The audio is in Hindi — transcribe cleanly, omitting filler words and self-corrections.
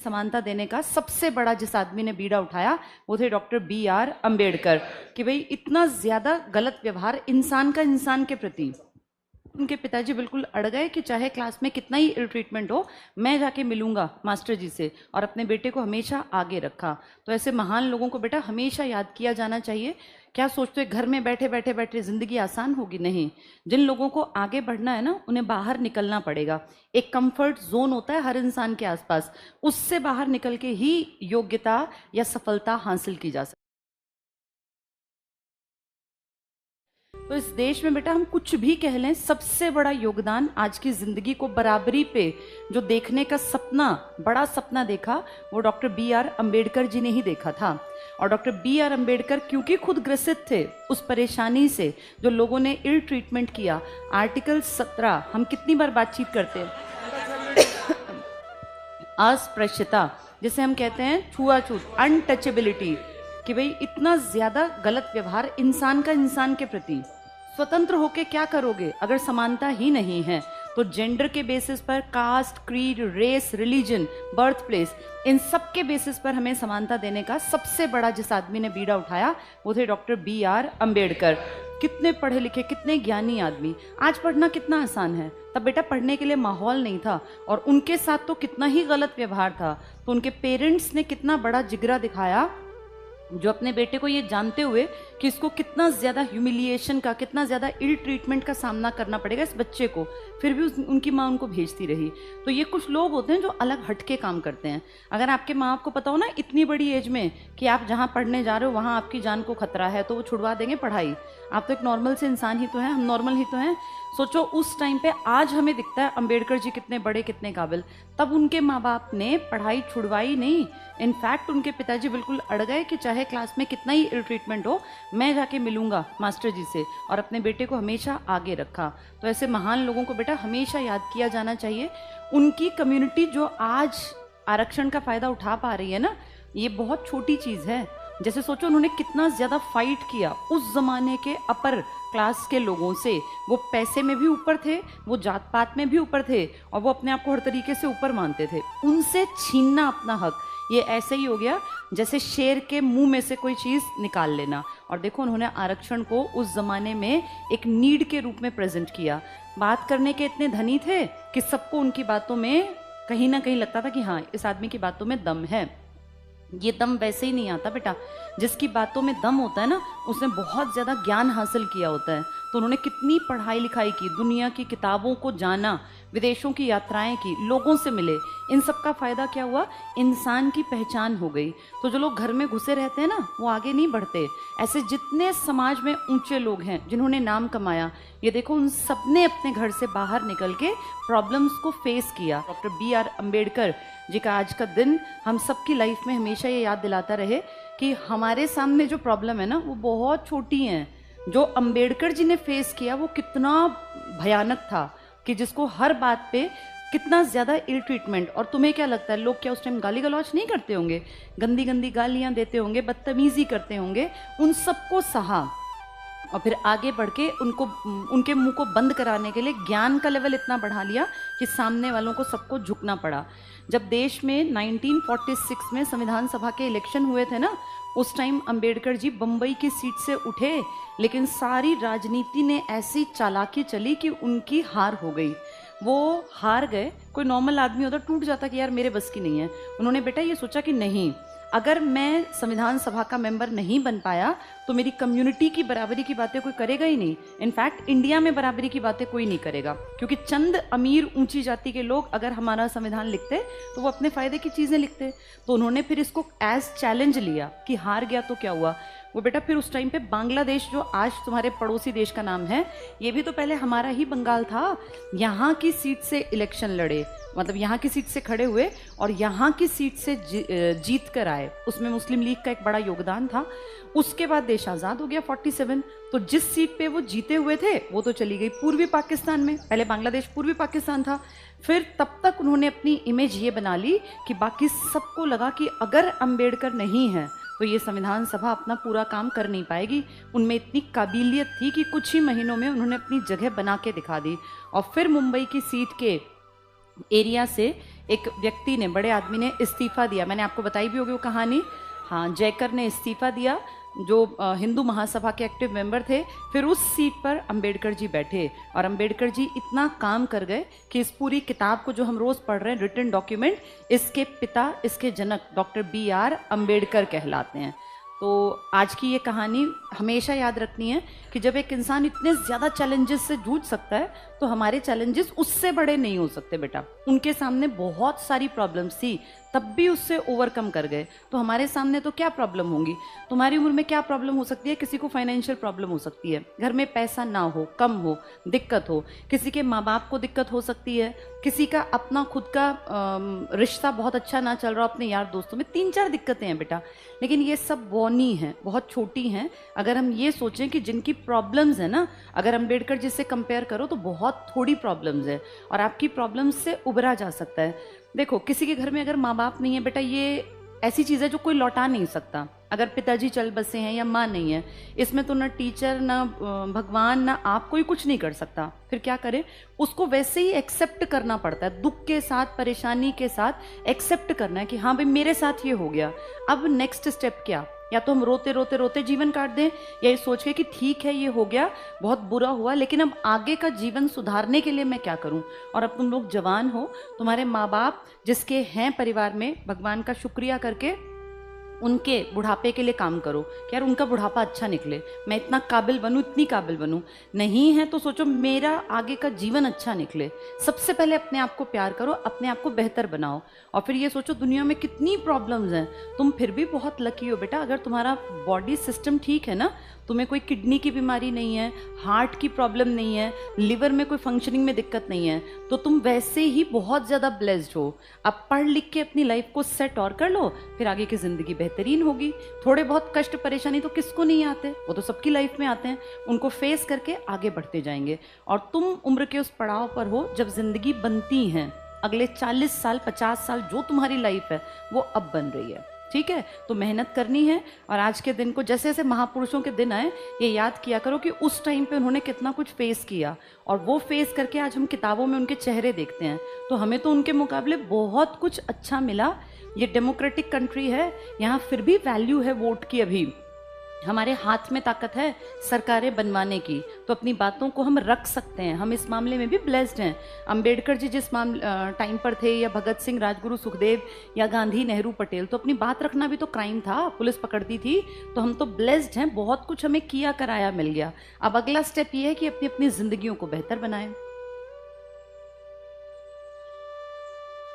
समानता देने का सबसे बड़ा जिस आदमी ने बीड़ा उठाया वो थे डॉक्टर B.R. अम्बेडकर। कि भाई इतना ज्यादा गलत व्यवहार इंसान का इंसान के प्रति, उनके पिताजी बिल्कुल अड़ गए कि चाहे क्लास में कितना ही इल ट्रीटमेंट हो, मैं जाके मिलूंगा मास्टर जी से, और अपने बेटे को हमेशा आगे रखा। तो ऐसे महान लोगों को बेटा हमेशा याद किया जाना चाहिए। क्या सोचते हो घर में बैठे बैठे बैठे जिंदगी आसान होगी? नहीं। जिन लोगों को आगे बढ़ना है ना, उन्हें बाहर निकलना पड़ेगा। एक कंफर्ट जोन होता है हर इंसान के आसपास, उससे बाहर निकल के ही योग्यता या सफलता हासिल की जा सकती। तो इस देश में बेटा हम कुछ भी कह लें, सबसे बड़ा योगदान आज की जिंदगी को बराबरी पे जो देखने का सपना, बड़ा सपना देखा, वो डॉक्टर B.R. अम्बेडकर जी ने ही देखा था। और डॉक्टर B.R. अम्बेडकर क्योंकि खुद ग्रसित थे उस परेशानी से जो लोगों ने इल ट्रीटमेंट किया। आर्टिकल 17 हम कितनी बार बातचीत करते हैं, अस्पृश्यता जिसे हम कहते हैं, छुआछूत, अनटचेबिलिटी, कि भाई इतना ज्यादा गलत व्यवहार इंसान का इंसान के प्रति। स्वतंत्र होके क्या करोगे अगर समानता ही नहीं है? तो जेंडर के बेसिस पर, caste, creed, race, religion, birth place, इन सब के बेसिस पर हमें समानता देने का सबसे बड़ा जिस आदमी ने बीड़ा उठाया वो थे डॉक्टर B.R. अम्बेडकर। कितने पढ़े लिखे, कितने ज्ञानी आदमी। आज पढ़ना कितना आसान है, तब बेटा पढ़ने के लिए माहौल नहीं था, और उनके साथ तो कितना ही गलत व्यवहार था। तो उनके पेरेंट्स ने कितना बड़ा जिगरा दिखाया, जो अपने बेटे को ये जानते हुए कि इसको कितना ज्यादा ह्यूमिलिएशन का, कितना ज्यादा इल ट्रीटमेंट का सामना करना पड़ेगा इस बच्चे को, फिर भी उनकी माँ उनको भेजती रही। तो ये कुछ लोग होते हैं जो अलग हटके काम करते हैं। अगर आपके माँ बाप को पता हो ना इतनी बड़ी एज में कि आप जहाँ पढ़ने जा रहे हो वहाँ आपकी जान को खतरा है, तो वो छुड़वा देंगे पढ़ाई। आप तो एक नॉर्मल से इंसान ही तो हैं, हम नॉर्मल ही तो हैं। सोचो उस टाइम पे, आज हमें दिखता है अम्बेडकर जी कितने बड़े, कितने काबिल, तब उनके माँ बाप ने पढ़ाई छुड़वाई नहीं। इनफैक्ट उनके पिताजी बिल्कुल अड़ गए कि चाहे क्लास में कितना ही इल ट्रीटमेंट हो, मैं जाके मिलूंगा मास्टर जी से, और अपने बेटे को हमेशा आगे रखा। तो ऐसे महान लोगों को बेटा हमेशा याद किया जाना चाहिए। उनकी कम्युनिटी जो आज आरक्षण का फायदा उठा पा रही है ना, ये बहुत छोटी चीज है। जैसे सोचो उन्होंने कितना ज्यादा फाइट किया उस जमाने के अपर क्लास के लोगों से। वो पैसे में भी ऊपर थे, वो जात पात में भी ऊपर थे, और वो अपने आप को हर तरीके से ऊपर मानते थे। उनसे छीनना अपना हक, ये ऐसे ही हो गया जैसे शेर के मुंह में से कोई चीज निकाल लेना। और देखो उन्होंने आरक्षण को उस जमाने में एक नीड के रूप में प्रेजेंट किया। बात करने के इतने धनी थे कि सबको उनकी बातों में कहीं ना कहीं लगता था कि हाँ, इस आदमी की बातों में दम है। ये दम वैसे ही नहीं आता बेटा, जिसकी बातों में दम होता है ना, उसने बहुत ज्यादा ज्ञान हासिल किया होता है। तो उन्होंने कितनी पढ़ाई लिखाई की, दुनिया की किताबों को जाना, विदेशों की यात्राएं की, लोगों से मिले। इन सब का फायदा क्या हुआ? इंसान की पहचान हो गई। तो जो लोग घर में घुसे रहते हैं ना, वो आगे नहीं बढ़ते। ऐसे जितने समाज में ऊंचे लोग हैं जिन्होंने नाम कमाया, ये देखो उन सब ने अपने घर से बाहर निकल के प्रॉब्लम्स को फेस किया। Doctor B.R. अम्बेडकर जी का आज का दिन हम सबकी लाइफ में हमेशा ये याद दिलाता रहे कि हमारे सामने जो प्रॉब्लम है ना, वो बहुत छोटी हैं। जो अम्बेडकर जी ने फेस किया वो कितना भयानक था, कि जिसको हर बात पे कितना ज्यादा इल ट्रीटमेंट। और तुम्हें क्या लगता है, लोग क्या उस टाइम गाली गलौज नहीं करते होंगे? गंदी गंदी गालियां देते होंगे, बदतमीजी करते होंगे। उन सबको सहा और फिर आगे बढ़ के उनको, उनके मुंह को बंद कराने के लिए ज्ञान का लेवल इतना बढ़ा लिया कि सामने वालों को सबको झुकना पड़ा। जब देश में 1946 में संविधान सभा के इलेक्शन हुए थे ना, उस टाइम अंबेडकर जी बम्बई की सीट से उठे, लेकिन सारी राजनीति ने ऐसी चालाकी चली कि उनकी हार हो गई। वो हार गए। कोई नॉर्मल आदमी होता टूट जाता कि यार मेरे बस की नहीं है। उन्होंने बेटा ये सोचा कि नहीं, अगर मैं संविधान सभा का मेंबर नहीं बन पाया तो मेरी कम्युनिटी की बराबरी की बातें कोई करेगा ही नहीं। इनफैक्ट इंडिया में बराबरी की बातें कोई नहीं करेगा, क्योंकि चंद अमीर ऊंची जाति के लोग अगर हमारा संविधान लिखते तो वो अपने फायदे की चीजें लिखते। तो उन्होंने फिर इसको एज चैलेंज लिया कि हार गया तो क्या हुआ। वो बेटा फिर उस टाइम पे बांग्लादेश, जो आज तुम्हारे पड़ोसी देश का नाम है, ये भी तो पहले हमारा ही बंगाल था। यहाँ की सीट से इलेक्शन लड़े, मतलब यहाँ की सीट से खड़े हुए और यहाँ की सीट से जीत कर आए। उसमें मुस्लिम लीग का एक बड़ा योगदान था। उसके बाद देश आजाद हो गया 47। तो जिस सीट पे वो जीते हुए थे वो तो चली गई पूर्वी पाकिस्तान में। पहले बांग्लादेश पूर्वी पाकिस्तान था। फिर तब तक उन्होंने अपनी इमेज ये बना ली कि बाकी सबको लगा कि अगर अंबेडकर नहीं है तो ये संविधान सभा अपना पूरा काम कर नहीं पाएगी। उनमें इतनी काबिलियत थी कि कुछ ही महीनों में उन्होंने अपनी जगह बना के दिखा दी। और फिर मुंबई की सीट के एरिया से एक व्यक्ति ने, बड़े आदमी ने इस्तीफा दिया, मैंने आपको बताई भी होगी वो कहानी। हाँ, जयकर ने इस्तीफा दिया, जो हिंदू महासभा के एक्टिव मेंबर थे। फिर उस सीट पर अंबेडकर जी बैठे और अंबेडकर जी इतना काम कर गए कि इस पूरी किताब को जो हम रोज पढ़ रहे हैं, रिटन डॉक्यूमेंट, इसके पिता, इसके जनक डॉक्टर BR अम्बेडकर कहलाते हैं। तो आज की ये कहानी हमेशा याद रखनी है कि जब एक इंसान इतने ज़्यादा चैलेंजेस से जूझ सकता है तो हमारे चैलेंजेस उससे बड़े नहीं हो सकते बेटा। उनके सामने बहुत सारी प्रॉब्लम्स थी, तब भी उससे ओवरकम कर गए, तो हमारे सामने तो क्या प्रॉब्लम होंगी। तुम्हारी उम्र में क्या प्रॉब्लम हो सकती है? किसी को फाइनेंशियल प्रॉब्लम हो सकती है, घर में पैसा ना हो, कम हो, दिक्कत हो, किसी के माँ बाप को दिक्कत हो सकती है, किसी का अपना खुद का रिश्ता बहुत अच्छा ना चल रहा, अपने यार दोस्तों में 3-4 दिक्कतें हैं बेटा। लेकिन ये सब बौनी हैं, बहुत छोटी हैं। अगर हम ये सोचें कि जिनकी प्रॉब्लम्स है ना, अगर अम्बेडकर जी से कंपेयर करो तो बहुत थोड़ी प्रॉब्लम्स है और आपकी प्रॉब्लम्स से उबरा जा सकता है। देखो, किसी के घर में अगर माँ बाप नहीं है बेटा, ये ऐसी चीज़ है जो कोई लौटा नहीं सकता। अगर पिताजी चल बसे हैं या माँ नहीं है, इसमें तो ना टीचर, ना भगवान, ना आप, कोई कुछ नहीं कर सकता। फिर क्या करें? उसको वैसे ही एक्सेप्ट करना पड़ता है, दुख के साथ, परेशानी के साथ एक्सेप्ट करना है कि हाँ भाई मेरे साथ ये हो गया। अब नेक्स्ट स्टेप क्या? या तो हम रोते रोते रोते जीवन काट दें, या ये सोच के कि ठीक है ये हो गया, बहुत बुरा हुआ, लेकिन अब आगे का जीवन सुधारने के लिए मैं क्या करूं। और अब तुम लोग जवान हो, तुम्हारे माँ बाप जिसके हैं परिवार में, भगवान का शुक्रिया करके उनके बुढ़ापे के लिए काम करो कि यार उनका बुढ़ापा अच्छा निकले, मैं इतना काबिल बनूं, इतनी काबिल बनूं। नहीं है तो सोचो मेरा आगे का जीवन अच्छा निकले। सबसे पहले अपने आप को प्यार करो, अपने आप को बेहतर बनाओ। और फिर ये सोचो दुनिया में कितनी प्रॉब्लम्स हैं, तुम फिर भी बहुत लकी हो बेटा। अगर तुम्हारा बॉडी सिस्टम ठीक है ना, तुम्हें कोई किडनी की बीमारी नहीं है, हार्ट की प्रॉब्लम नहीं है, लिवर में कोई फंक्शनिंग में दिक्कत नहीं है, तो तुम वैसे ही बहुत ज़्यादा ब्लेस्ड हो। अब पढ़ लिख के अपनी लाइफ को सेट और कर लो, फिर आगे की ज़िंदगी बेहतरीन होगी। थोड़े बहुत कष्ट परेशानी तो किसको नहीं आते, वो तो सबकी लाइफ में आते हैं। उनको फेस करके आगे बढ़ते जाएंगे। और तुम उम्र के उस पड़ाव पर हो जब ज़िंदगी बनती है। अगले 40 साल 50 साल जो तुम्हारी लाइफ है वो अब बन रही है, ठीक है? तो मेहनत करनी है। और आज के दिन को, जैसे जैसे महापुरुषों के दिन आए, ये याद किया करो कि उस टाइम पे उन्होंने कितना कुछ फेस किया, और वो फेस करके आज हम किताबों में उनके चेहरे देखते हैं। तो हमें तो उनके मुकाबले बहुत कुछ अच्छा मिला। ये डेमोक्रेटिक कंट्री है, यहाँ फिर भी वैल्यू है वोट की। अभी हमारे हाथ में ताकत है सरकारें बनवाने की, तो अपनी बातों को हम रख सकते हैं। हम इस मामले में भी ब्लेस्ड हैं। अंबेडकर जी जिस टाइम पर थे, या भगत सिंह, राजगुरु सुखदेव, या गांधी, नेहरू, पटेल, तो अपनी बात रखना भी तो क्राइम था, पुलिस पकड़ती थी। तो हम तो ब्लेस्ड हैं, बहुत कुछ हमें किया कराया मिल गया। अब अगला स्टेप ये है कि अपनी अपनी जिंदगियों को बेहतर बनाएं।